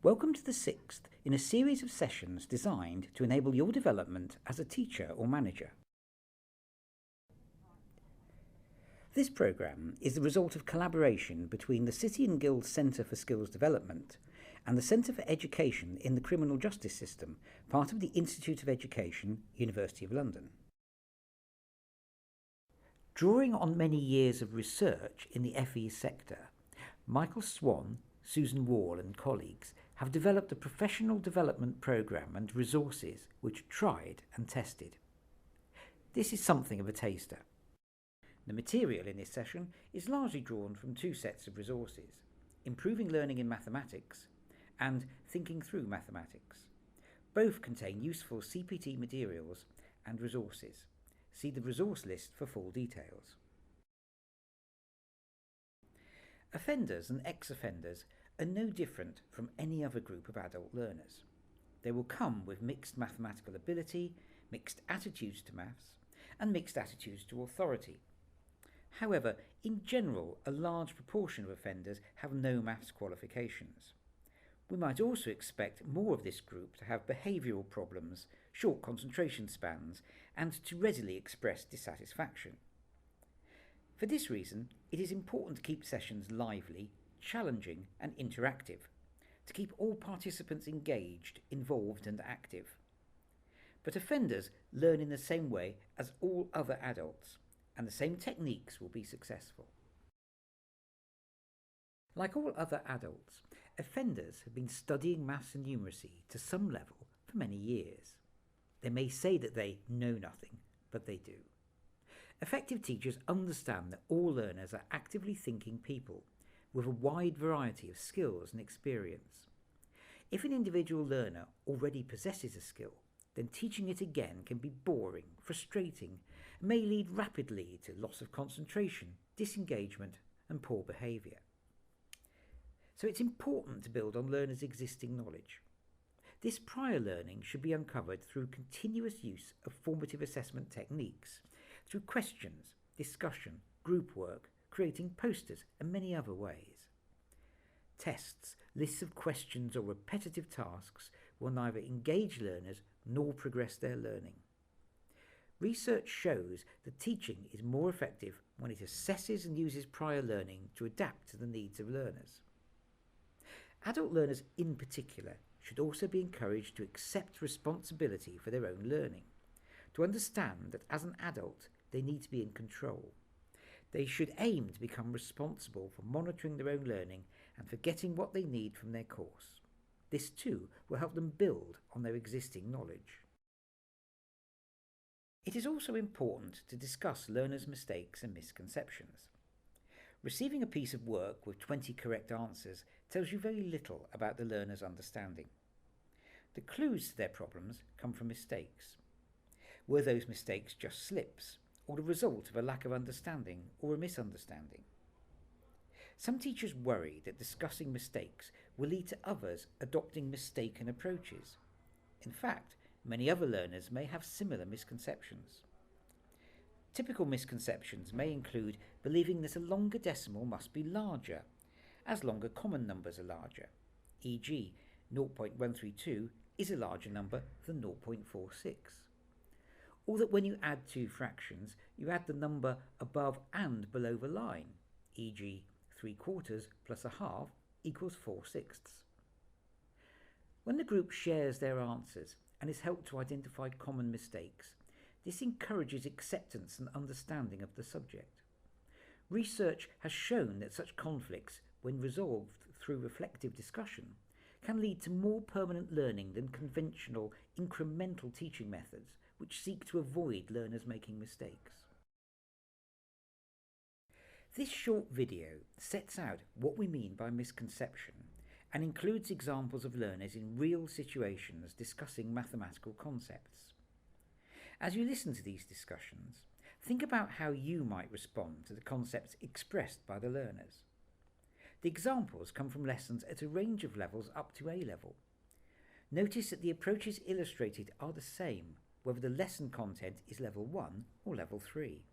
Welcome to the sixth in a series of sessions designed to enable your development as a teacher or manager. This programme is the result of collaboration between the City and Guilds Centre for Skills Development and the Centre for Education in the Criminal Justice System, part of the Institute of Education, University of London. Drawing on many years of research in the FE sector, Michael Swan, Susan Wall and colleagues have developed a professional development programme and resources which are tried and tested. This is something of a taster. The material in this session is largely drawn from two sets of resources: Improving Learning in Mathematics and Thinking Through Mathematics. Both contain useful CPD materials and resources. See the resource list for full details. Offenders and ex-offenders are no different from any other group of adult learners. They will come with mixed mathematical ability, mixed attitudes to maths, and mixed attitudes to authority. However, in general, a large proportion of offenders have no maths qualifications. We might also expect more of this group to have behavioural problems, short concentration spans, and to readily express dissatisfaction. For this reason, it is important to keep sessions lively, challenging and interactive, to keep all participants engaged, involved and active. But offenders learn in the same way as all other adults, and the same techniques will be successful. Like all other adults, offenders have been studying maths and numeracy to some level for many years. They may say that they know nothing, but they do. Effective teachers understand that all learners are actively thinking people with a wide variety of skills and experience. If an individual learner already possesses a skill, then teaching it again can be boring, frustrating, and may lead rapidly to loss of concentration, disengagement, and poor behaviour. So it's important to build on learners' existing knowledge. This prior learning should be uncovered through continuous use of formative assessment techniques, through questions, discussion, group work, creating posters and many other ways. Tests, lists of questions or repetitive tasks will neither engage learners nor progress their learning. Research shows that teaching is more effective when it assesses and uses prior learning to adapt to the needs of learners. Adult learners in particular should also be encouraged to accept responsibility for their own learning, to understand that as an adult they need to be in control. They should aim to become responsible for monitoring their own learning and for getting what they need from their course. This too will help them build on their existing knowledge. It is also important to discuss learners' mistakes and misconceptions. Receiving a piece of work with 20 correct answers tells you very little about the learner's understanding. The clues to their problems come from mistakes. Were those mistakes just slips, or the result of a lack of understanding or a misunderstanding? Some teachers worry that discussing mistakes will lead to others adopting mistaken approaches. In fact, many other learners may have similar misconceptions. Typical misconceptions may include believing that a longer decimal must be larger, as longer common numbers are larger, e.g. 0.132 is a larger number than 0.46. Or that when you add two fractions, you add the number above and below the line, e.g. 3/4 plus a half equals 4/6. When the group shares their answers and is helped to identify common mistakes, this encourages acceptance and understanding of the subject. Research has shown that such conflicts, when resolved through reflective discussion, can lead to more permanent learning than conventional incremental teaching methods which seek to avoid learners making mistakes. This short video sets out what we mean by misconception and includes examples of learners in real situations discussing mathematical concepts. As you listen to these discussions, think about how you might respond to the concepts expressed by the learners. The examples come from lessons at a range of levels up to A level. Notice that the approaches illustrated are the same, whether the lesson content is level 1 or level 3.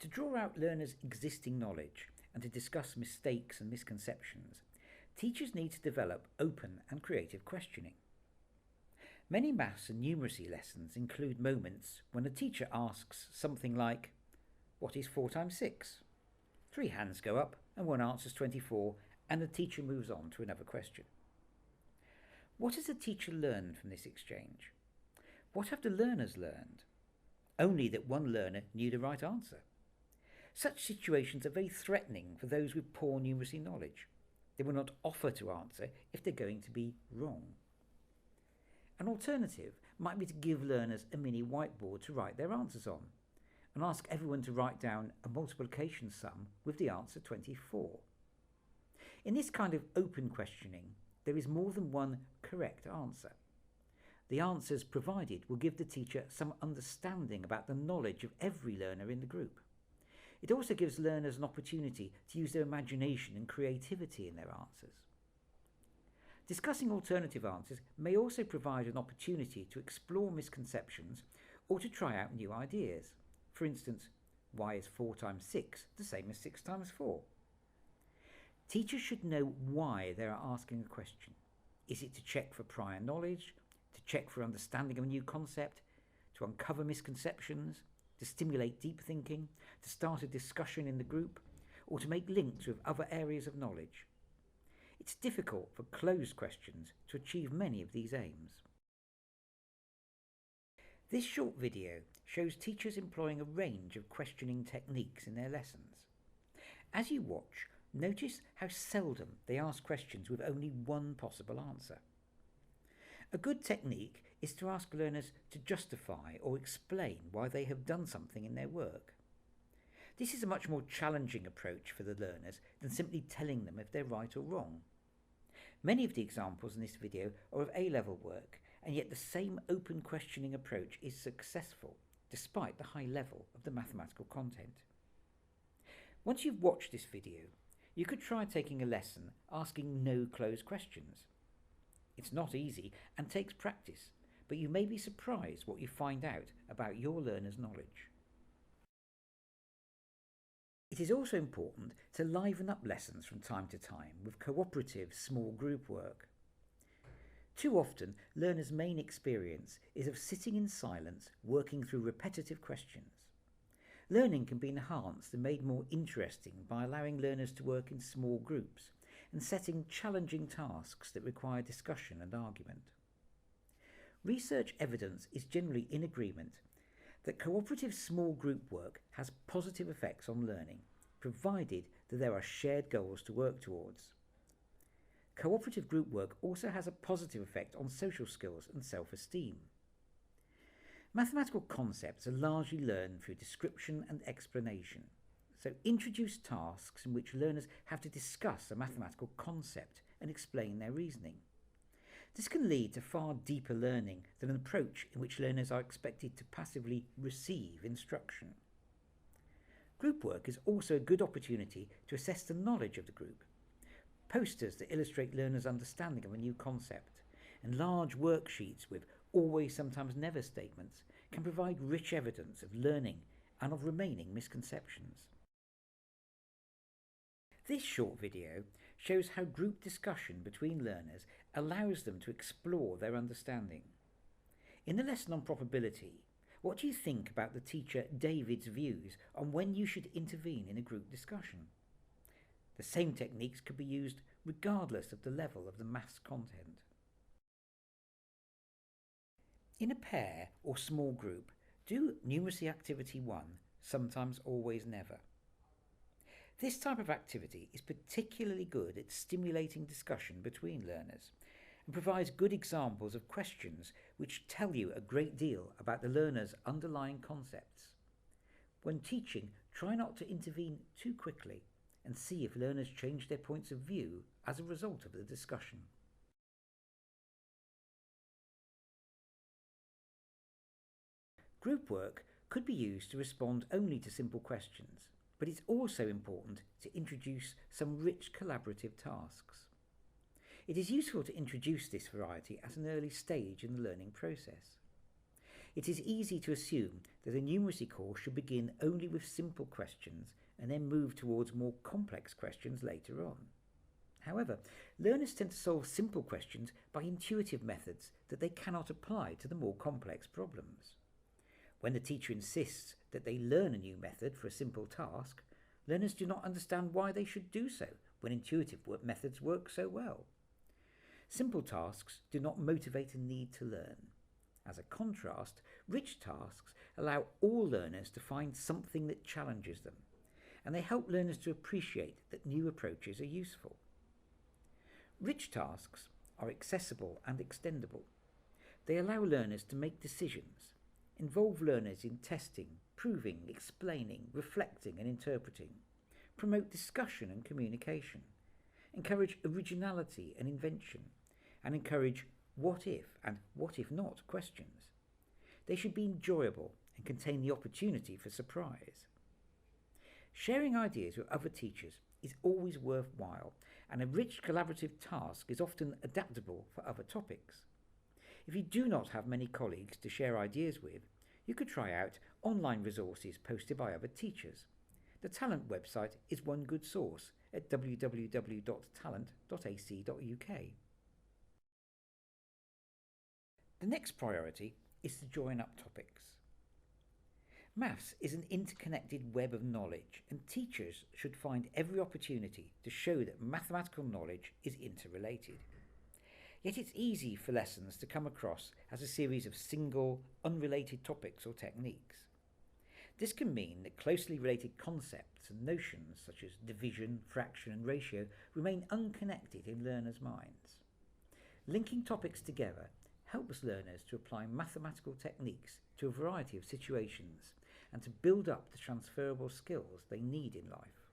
To draw out learners' existing knowledge and to discuss mistakes and misconceptions, teachers need to develop open and creative questioning. Many maths and numeracy lessons include moments when a teacher asks something like, "What is 4 times 6? 3 hands go up and one answers 24, and the teacher moves on to another question. What has the teacher learned from this exchange? What have the learners learned? Only that one learner knew the right answer. Such situations are very threatening for those with poor numeracy knowledge. They will not offer to answer if they're going to be wrong. An alternative might be to give learners a mini whiteboard to write their answers on, and ask everyone to write down a multiplication sum with the answer 24. In this kind of open questioning, there is more than one correct answer. The answers provided will give the teacher some understanding about the knowledge of every learner in the group. It also gives learners an opportunity to use their imagination and creativity in their answers. Discussing alternative answers may also provide an opportunity to explore misconceptions or to try out new ideas. For instance, why is 4 times 6 the same as 6 times 4? Teachers should know why they are asking a question. Is it to check for prior knowledge, to check for understanding of a new concept, to uncover misconceptions, to stimulate deep thinking, to start a discussion in the group, or to make links with other areas of knowledge? It's difficult for closed questions to achieve many of these aims. This short video shows teachers employing a range of questioning techniques in their lessons. As you watch, notice how seldom they ask questions with only one possible answer. A good technique is to ask learners to justify or explain why they have done something in their work. This is a much more challenging approach for the learners than simply telling them if they're right or wrong. Many of the examples in this video are of A-level work, and yet the same open questioning approach is successful, despite the high level of the mathematical content. Once you've watched this video, you could try taking a lesson asking no closed questions. It's not easy and takes practice, but you may be surprised what you find out about your learners' knowledge. It is also important to liven up lessons from time to time with cooperative small group work. Too often, learners' main experience is of sitting in silence, working through repetitive questions. Learning can be enhanced and made more interesting by allowing learners to work in small groups and setting challenging tasks that require discussion and argument. Research evidence is generally in agreement that cooperative small group work has positive effects on learning, provided that there are shared goals to work towards. Cooperative group work also has a positive effect on social skills and self-esteem. Mathematical concepts are largely learned through description and explanation, so introduce tasks in which learners have to discuss a mathematical concept and explain their reasoning. This can lead to far deeper learning than an approach in which learners are expected to passively receive instruction. Group work is also a good opportunity to assess the knowledge of the group. Posters that illustrate learners' understanding of a new concept and large worksheets with always, sometimes, never statements can provide rich evidence of learning and of remaining misconceptions. This short video shows how group discussion between learners allows them to explore their understanding. In the lesson on probability, what do you think about the teacher David's views on when you should intervene in a group discussion? The same techniques could be used regardless of the level of the maths content. In a pair or small group, do Numeracy Activity 1, sometimes, always, never. This type of activity is particularly good at stimulating discussion between learners and provides good examples of questions which tell you a great deal about the learner's underlying concepts. When teaching, try not to intervene too quickly and see if learners change their points of view as a result of the discussion. Group work could be used to respond only to simple questions, but it's also important to introduce some rich collaborative tasks. It is useful to introduce this variety at an early stage in the learning process. It is easy to assume that a numeracy course should begin only with simple questions and then move towards more complex questions later on. However, learners tend to solve simple questions by intuitive methods that they cannot apply to the more complex problems. When the teacher insists that they learn a new method for a simple task, learners do not understand why they should do so when intuitive methods work so well. Simple tasks do not motivate a need to learn. As a contrast, rich tasks allow all learners to find something that challenges them, and they help learners to appreciate that new approaches are useful. Rich tasks are accessible and extendable. They allow learners to make decisions, involve learners in testing, proving, explaining, reflecting and interpreting, promote discussion and communication, encourage originality and invention, and encourage what if and what if not questions. They should be enjoyable and contain the opportunity for surprise. Sharing ideas with other teachers is always worthwhile, and a rich collaborative task is often adaptable for other topics. If you do not have many colleagues to share ideas with, you could try out online resources posted by other teachers. The Talent website is one good source at www.talent.ac.uk. The next priority is to join up topics. Maths is an interconnected web of knowledge, and teachers should find every opportunity to show that mathematical knowledge is interrelated. Yet it's easy for lessons to come across as a series of single, unrelated topics or techniques. This can mean that closely related concepts and notions such as division, fraction and ratio remain unconnected in learners' minds. Linking topics together helps learners to apply mathematical techniques to a variety of situations and to build up the transferable skills they need in life.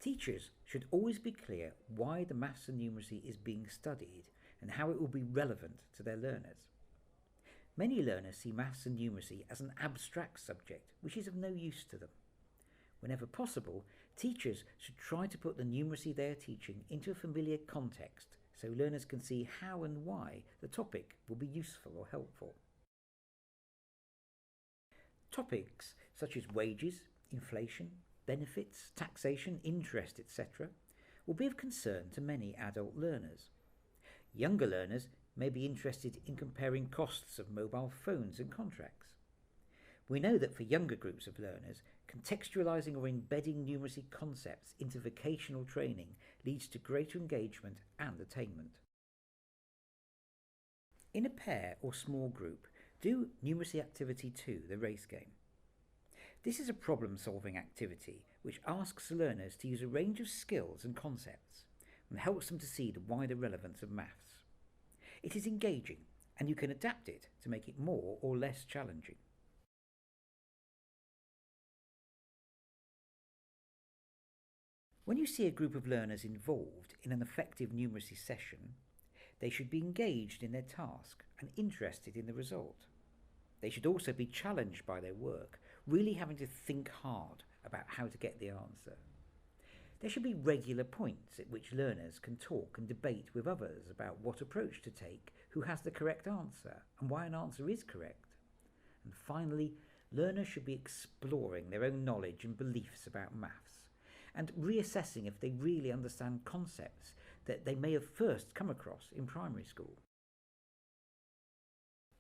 Teachers should always be clear why the maths and numeracy is being studied and how it will be relevant to their learners. Many learners see maths and numeracy as an abstract subject which is of no use to them. Whenever possible, teachers should try to put the numeracy they are teaching into a familiar context so learners can see how and why the topic will be useful or helpful. Topics such as wages, inflation, benefits, taxation, interest, etc. will be of concern to many adult learners. Younger learners may be interested in comparing costs of mobile phones and contracts. We know that for younger groups of learners, contextualising or embedding numeracy concepts into vocational training leads to greater engagement and attainment. In a pair or small group, do Numeracy Activity 2, the race game. This is a problem-solving activity which asks learners to use a range of skills and concepts and helps them to see the wider relevance of maths. It is engaging, and you can adapt it to make it more or less challenging. When you see a group of learners involved in an effective numeracy session, they should be engaged in their task and interested in the result. They should also be challenged by their work, really having to think hard about how to get the answer. There should be regular points at which learners can talk and debate with others about what approach to take, who has the correct answer, and why an answer is correct. And finally, learners should be exploring their own knowledge and beliefs about maths, and reassessing if they really understand concepts that they may have first come across in primary school.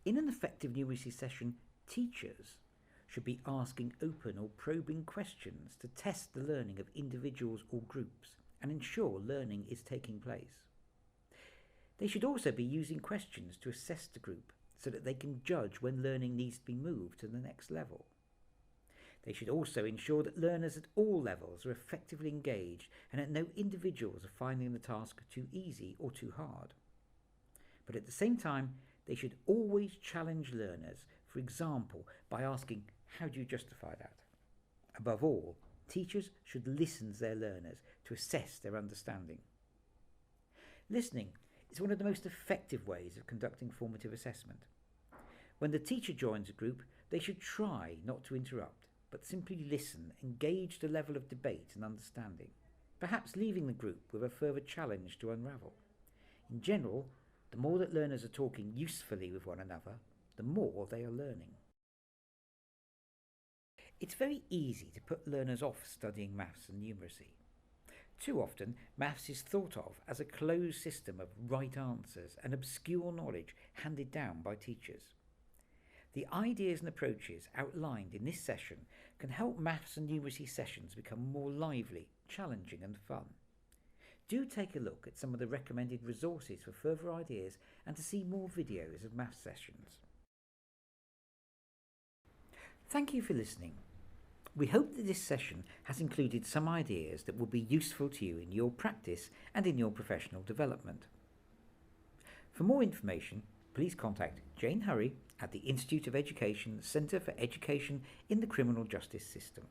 In an effective numeracy session, teachers should be asking open or probing questions to test the learning of individuals or groups and ensure learning is taking place. They should also be using questions to assess the group so that they can judge when learning needs to be moved to the next level. They should also ensure that learners at all levels are effectively engaged and that no individuals are finding the task too easy or too hard. But at the same time, they should always challenge learners, for example, by asking, how do you justify that? Above all, teachers should listen to their learners to assess their understanding. Listening is one of the most effective ways of conducting formative assessment. When the teacher joins a group, they should try not to interrupt, but simply listen and gauge the level of debate and understanding, perhaps leaving the group with a further challenge to unravel. In general, the more that learners are talking usefully with one another, the more they are learning. It's very easy to put learners off studying maths and numeracy. Too often, maths is thought of as a closed system of right answers and obscure knowledge handed down by teachers. The ideas and approaches outlined in this session can help maths and numeracy sessions become more lively, challenging and fun. Do take a look at some of the recommended resources for further ideas and to see more videos of maths sessions. Thank you for listening. We hope that this session has included some ideas that will be useful to you in your practice and in your professional development. For more information, please contact Jane Hurry at the Institute of Education Centre for Education in the Criminal Justice System.